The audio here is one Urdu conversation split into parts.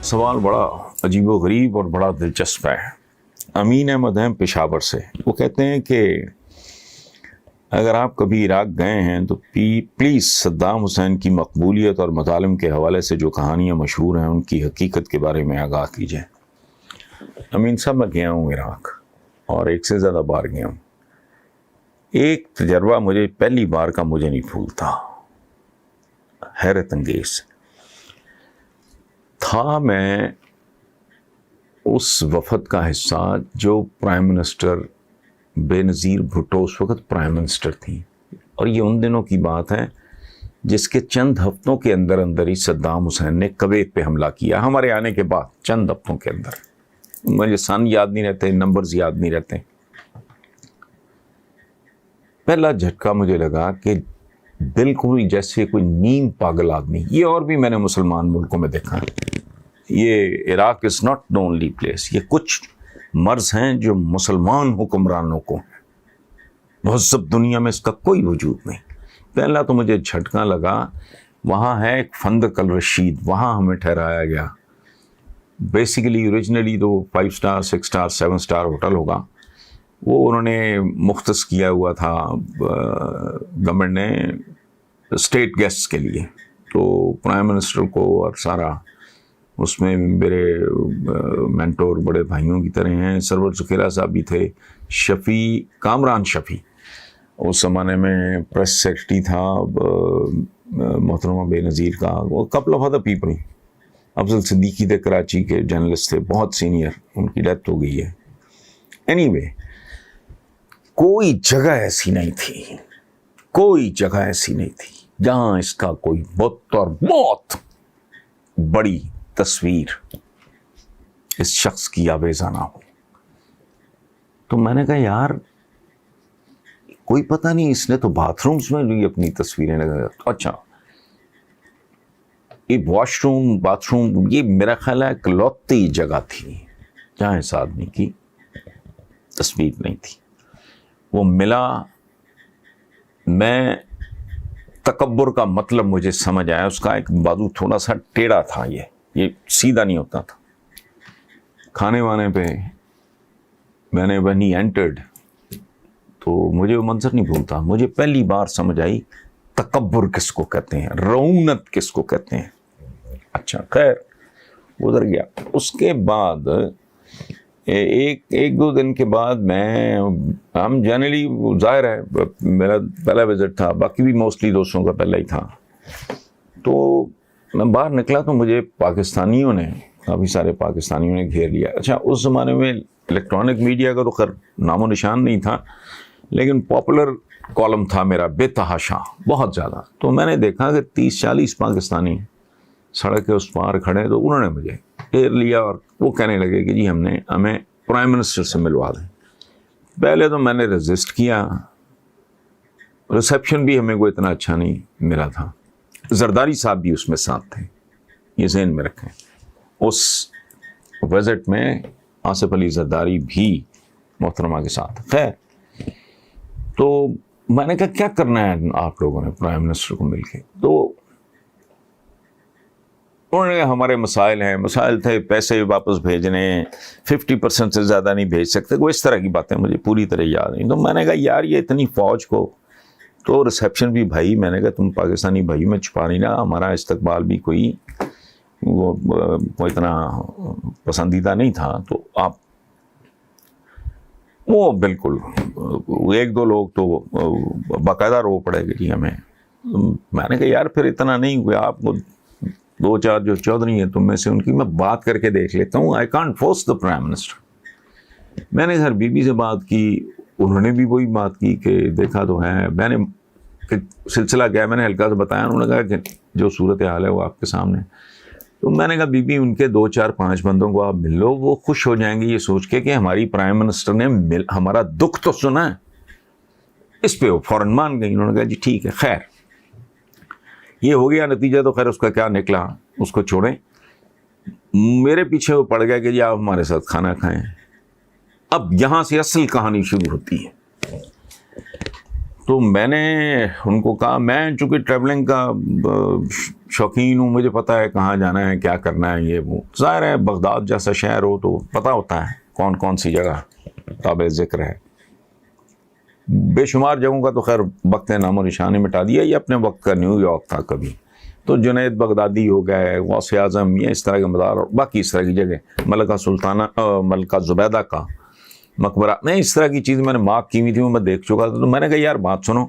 سوال بڑا عجیب و غریب اور بڑا دلچسپ ہے. امین احمد ہیں پشاور سے. وہ کہتے ہیں کہ اگر آپ کبھی عراق گئے ہیں تو پلیز صدام حسین کی مقبولیت اور مظالم کے حوالے سے جو کہانیاں مشہور ہیں ان کی حقیقت کے بارے میں آگاہ کیجیے. امین صاحب، میں گیا ہوں عراق اور ایک سے زیادہ بار گیا ہوں. ایک تجربہ مجھے پہلی بار کا مجھے نہیں بھولتا، حیرت انگیز تھا. میں اس وفد کا حصہ جو پرائم منسٹر بے نظیر بھٹو اس وقت پرائم منسٹر تھیں، اور یہ ان دنوں کی بات ہے جس کے چند ہفتوں کے اندر اندر ہی صدام حسین نے کویت پہ حملہ کیا. ہمارے آنے کے بعد چند ہفتوں کے اندر، مجھے سن یاد نہیں رہتے، نمبرز یاد نہیں رہتے. پہلا جھٹکا مجھے لگا کہ بالکل جیسے کوئی نیم پاگل آدمی. یہ اور بھی میں نے مسلمان ملکوں میں دیکھا ہے. یہ Iraq is not the only place. یہ کچھ مرض ہیں جو مسلمان حکمرانوں کو ہیں، مہذب دنیا میں اس کا کوئی وجود نہیں. پہلا تو مجھے جھٹکا لگا، وہاں ہے ایک فندق الرشید، وہاں ہمیں ٹھہرایا گیا. بیسیکلی اوریجنلی تو 5 سٹار 6 سٹار 7 سٹار ہوٹل ہوگا. وہ انہوں نے مختص کیا ہوا تھا گورنمنٹ نے اسٹیٹ گیسٹ کے لیے. تو پرائم منسٹر کو اور سارا اس میں میرے مینٹور بڑے بھائیوں کی طرح ہیں. سرور ذخیرہ صاحب بھی تھے، شفیع کامران شفیع اس زمانے میں پریس سیکرٹری تھا محترمہ بے نظیر کا. وہ کپل آف ادر پیپل. افضل صدیقی تھے کراچی کے جرنلسٹ تھے، بہت سینئر، ان کی ڈیتھ ہو گئی ہے. اینی وے، کوئی جگہ ایسی نہیں تھی، کوئی جگہ ایسی نہیں تھی جہاں اس کا کوئی بہت اور بہت بڑی تصویر اس شخص کی آویزانہ ہو. تو میں نے کہا یار کوئی پتہ نہیں، اس نے تو باتھ رومز میں بھی اپنی تصویریں لگا. اچھا، یہ واش روم باتھ روم، یہ میرا خیال ہے اکلوتی جگہ تھی جہاں اس آدمی کی تصویر نہیں تھی. وہ ملا، میں تکبر کا مطلب مجھے سمجھ آیا. اس کا ایک بازو تھوڑا سا ٹیڑھا تھا، یہ سیدھا نہیں ہوتا تھا. کھانے وانے پہ میں نے when he entered تو مجھے وہ منظر نہیں بھولتا. مجھے پہلی بار سمجھ آئی تکبر کس کو کہتے ہیں، رعونت کس کو کہتے ہیں. اچھا خیر، گزر گیا. اس کے بعد ایک دو دن کے بعد ہم جنرلی، ظاہر ہے میرا پہلا وزٹ تھا، باقی بھی موسٹلی دوستوں کا پہلا ہی تھا. تو میں باہر نکلا تو مجھے پاکستانیوں نے، کافی سارے پاکستانیوں نے گھیر لیا. اچھا، اس زمانے میں الیکٹرانک میڈیا کا تو خیر نام و نشان نہیں تھا، لیکن پاپولر کالم تھا میرا بے تحاشا، بہت زیادہ. تو میں نے دیکھا کہ 30-40 پاکستانی سڑک کے اس پار کھڑے. تو انہوں نے مجھے گھیر لیا اور وہ کہنے لگے کہ جی ہمیں پرائم منسٹر سے ملوا دیں. پہلے تو میں نے ریزسٹ کیا، ریسیپشن بھی ہمیں کوئی اتنا اچھا نہیں ملا تھا. زرداری صاحب بھی اس میں ساتھ تھے، یہ ذہن میں رکھیں. اس وزٹ میں آصف علی زرداری بھی محترمہ کے ساتھ. خیر، تو میں نے کہا کیا کرنا ہے آپ لوگوں نے پرائم منسٹر کو مل کے؟ تو انہوں نے ہمارے مسائل تھے، پیسے واپس بھیجنے، 50% سے زیادہ نہیں بھیج سکتے، وہ اس طرح کی باتیں مجھے پوری طرح یاد نہیں. تو میں نے کہا یار یہ اتنی فوج کو، تو ریسیپشن بھی بھائی، میں نے کہا تم پاکستانی بھائی میں چھپا نہیں رہا، ہمارا استقبال بھی کوئی وہ اتنا پسندیدہ نہیں تھا. تو آپ وہ بالکل ایک دو لوگ تو باقاعدہ رو پڑے گے جی ہمیں. میں نے کہا یار پھر اتنا نہیں ہوئے، آپ کو 2-4 جو چودھری ہیں تم میں سے، ان کی میں بات کر کے دیکھ لیتا ہوں. I can't force the prime minister. میں نے سر بی بی سے بات کی، انہوں نے بھی وہی بات کی کہ دیکھا تو ہے. میں نے سلسلہ کیا، میں نے ہلکا سے بتایا. انہوں نے کہا کہ جو صورت حال ہے وہ آپ کے سامنے. تو میں نے کہا بی بی ان کے 2-4-5 بندوں کو آپ مل لو، وہ خوش ہو جائیں گے یہ سوچ کے کہ ہماری پرائم منسٹر نے ہمارا دکھ تو سنا ہے. اس پہ وہ فوراً مان گئی. انہوں نے کہا جی ٹھیک ہے. خیر یہ ہو گیا. نتیجہ تو خیر اس کا کیا نکلا اس کو چھوڑیں. میرے پیچھے وہ پڑ گیا کہ جی آپ ہمارے ساتھ کھانا کھائیں. اب یہاں سے اصل کہانی شروع ہوتی ہے. تو میں نے ان کو کہا، میں چونکہ ٹریولنگ کا شوقین ہوں, مجھے پتہ ہے کہاں جانا ہے, کیا کرنا ہے, یہ وہ. ظاہر ہے بغداد جیسا شہر ہو تو پتہ ہوتا ہے کون کون سی جگہ قابل ذکر ہے. بے شمار جگہوں کا تو خیر وقت نے نام و نشان ہی مٹا دیا. یہ اپنے وقت کا نیو یارک تھا کبھی, تو جنید بغدادی ہو گئے, غوث اعظم, یہ اس طرح کے مزار اور باقی اس طرح کی جگہ, ملکہ زبیدہ کا مقبرہ, نہیں اس طرح کی چیز میں نے مارک کی ہوئی تھی, میں دیکھ چکا تھا. تو میں نے کہا یار بات سنو,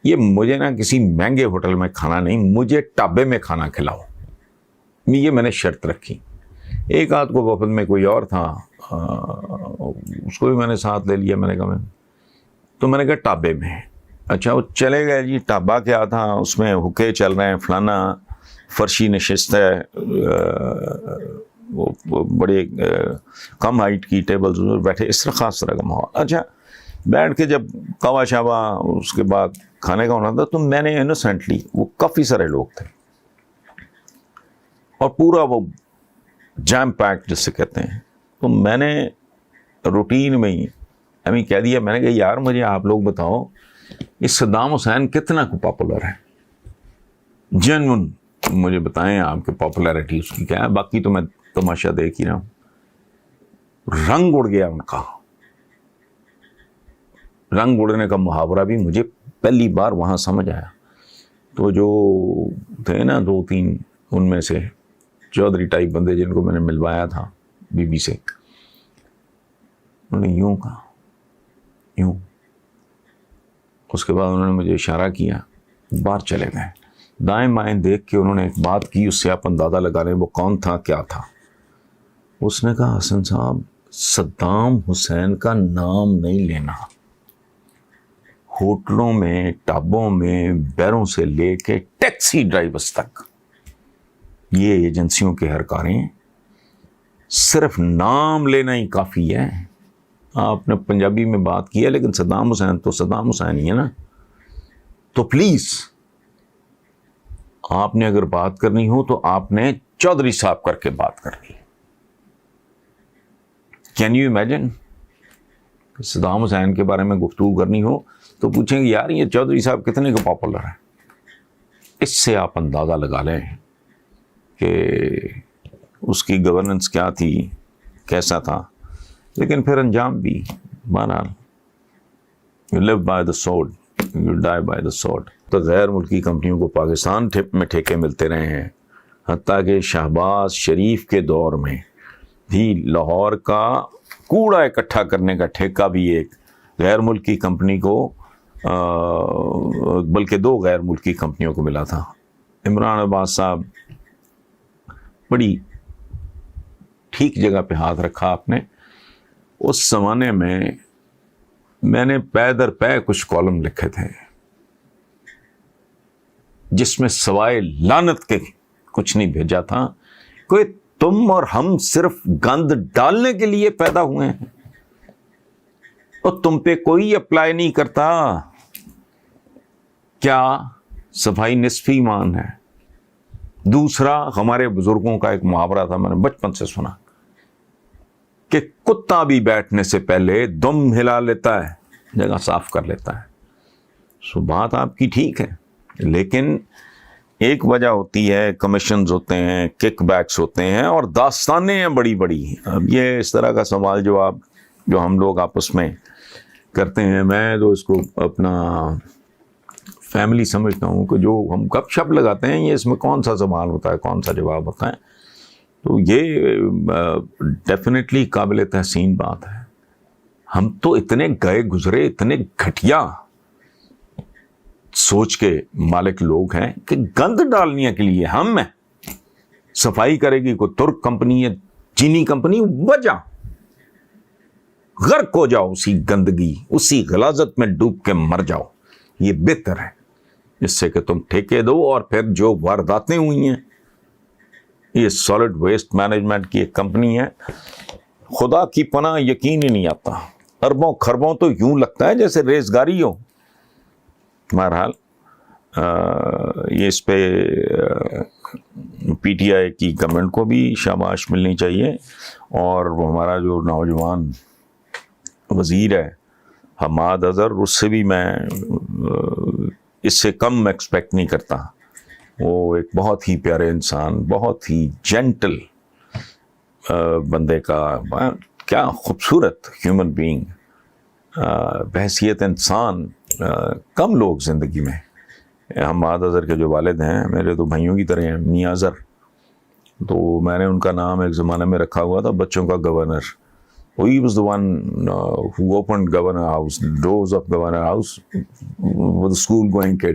یہ مجھے نا کسی مہنگے ہوٹل میں کھانا نہیں, مجھے ٹابے میں کھانا کھلاؤ. یہ میں نے شرط رکھی. ایک آدھ کو وفد میں کوئی اور تھا, اس کو بھی میں نے ساتھ لے لیا. میں نے کہا ٹابے میں. اچھا وہ چلے گئے جی. ٹابا کیا تھا, اس میں حکے چل رہے ہیں, فلانا فرشی نشست ہے, وہ بڑے کم ہائٹ کی ٹیبلز بیٹھے, اس طرح خاص طرح کا ماحول. اچھا بیٹھ کے جب قوا شابہ اس کے بعد کھانے کا ہونا تھا, تو میں نے انوسینٹلی, وہ کافی سارے لوگ تھے اور پورا وہ جیم پیک جس سے کہتے ہیں, تو میں نے روٹین میں ہی ہمیں کہہ دیا, میں نے کہا یار مجھے آپ لوگ بتاؤ یہ صدام حسین کتنا کو پاپولر ہے, جنون مجھے بتائیں آپ کے پاپولیرٹی اس کی کیا ہے. باقی تو میں تماشا دیکھ ہی رہا ہوں. رنگ اڑ گیا ان کا. رنگ اڑنے کا محاورہ بھی مجھے پہلی بار وہاں سمجھ آیا. تو جو تھے نا 2-3 ان میں سے چودھری ٹائپ بندے جن کو میں نے ملوایا تھا بی بی سے, انہوں نے یوں کہا, یوں. اس کے بعد انہوں نے مجھے اشارہ کیا, باہر چلے گئے. دائیں بائیں دیکھ کے انہوں نے ایک بات کی, اس سے آپ اندازہ لگا لیں وہ کون تھا, کیا تھا. اس نے کہا حسن صاحب صدام حسین کا نام نہیں لینا. ہوٹلوں میں, ٹابوں میں, بیروں سے لے کے ٹیکسی ڈرائیورز تک یہ ایجنسیوں کے ہرکاریں, صرف نام لینا ہی کافی ہے. آپ نے پنجابی میں بات کی ہے لیکن صدام حسین تو صدام حسین ہی ہے نا. تو پلیز آپ نے اگر بات کرنی ہو تو آپ نے چودھری صاحب کر کے بات کرنی. Can you imagine, Saddam Hussein کے بارے میں گفتگو کرنی ہو تو پوچھیں گے یار یہ چودھری صاحب کتنے کا پاپولر ہے. اس سے آپ اندازہ لگا لیں کہ اس کی گورننس کیا تھی, کیسا تھا. لیکن پھر انجام بھی بہرحال, you live by the sword, you die by the sword. تو غیر ملکی کمپنیوں کو پاکستان میں ٹھیکے ملتے رہے ہیں, حتیٰ کہ شہباز شریف کے دور میں بھی لاہور کا کوڑا اکٹھا کرنے کا ٹھیکہ بھی ایک غیر ملکی کمپنی کو, بلکہ 2 غیر ملکی کمپنیوں کو ملا تھا. عمران عباس صاحب بڑی ٹھیک جگہ پہ ہاتھ رکھا آپ نے. اس زمانے میں نے پے در پے کچھ کالم لکھے تھے جس میں سوائے لعنت کے کچھ نہیں بھیجا تھا. کوئی تم اور ہم صرف گند ڈالنے کے لیے پیدا ہوئے ہیں اور تم پہ کوئی اپلائی نہیں کرتا. کیا صفائی نصف ایمان ہے. دوسرا, ہمارے بزرگوں کا ایک محاورہ تھا, میں نے بچپن سے سنا, کہ کتا بھی بیٹھنے سے پہلے دم ہلا لیتا ہے, جگہ صاف کر لیتا ہے. سو بات آپ کی ٹھیک ہے, لیکن ایک وجہ ہوتی ہے کمیشنز ہوتے ہیں, کک بیکس ہوتے ہیں اور داستانیں ہیں بڑی بڑی. اب یہ اس طرح کا سوال جواب جو ہم لوگ آپس میں کرتے ہیں, میں تو اس کو اپنا فیملی سمجھتا ہوں کہ جو ہم گپ شپ لگاتے ہیں, یہ اس میں کون سا سوال ہوتا ہے, کون سا جواب ہوتا ہے. تو یہ ڈیفینیٹلی قابل تحسین بات ہے. ہم تو اتنے گئے گزرے, اتنے گھٹیا سوچ کے مالک لوگ ہیں کہ گند ڈالنے کے لیے ہم ہیں. صفائی کرے گی کوئی ترک کمپنی یا چینی کمپنی, وجہ غرق ہو جاؤ اسی گندگی, اسی غلاظت میں ڈوب کے مر جاؤ. یہ بہتر ہے اس سے کہ تم ٹھیکے دو. اور پھر جو وارداتیں ہوئی ہیں, یہ سالڈ ویسٹ مینجمنٹ کی ایک کمپنی ہے, خدا کی پناہ یقین ہی نہیں آتا. اربوں خربوں تو یوں لگتا ہے جیسے ریزگاری ہو. بہرحال یہ اس پہ پی ٹی آئی کی گورنمنٹ کو بھی شاباش ملنی چاہیے. اور ہمارا جو نوجوان وزیر ہے حماد اظہر, اس سے بھی میں اس سے کم ایکسپیکٹ نہیں کرتا وہ ایک بہت ہی پیارے انسان, بہت ہی جینٹل بندے کا, کیا خوبصورت ہیومن بینگ, بحیثیت انسان کم لوگ زندگی میں. ہم معاذ اظہر کے جو والد ہیں میرے تو بھائیوں کی طرح ہیں, میاں اظہر, تو میں نے ان کا نام ایک زمانے میں رکھا ہوا تھا بچوں کا governor. He was the one who opened Governor House, doors of Governor House with the school going kids.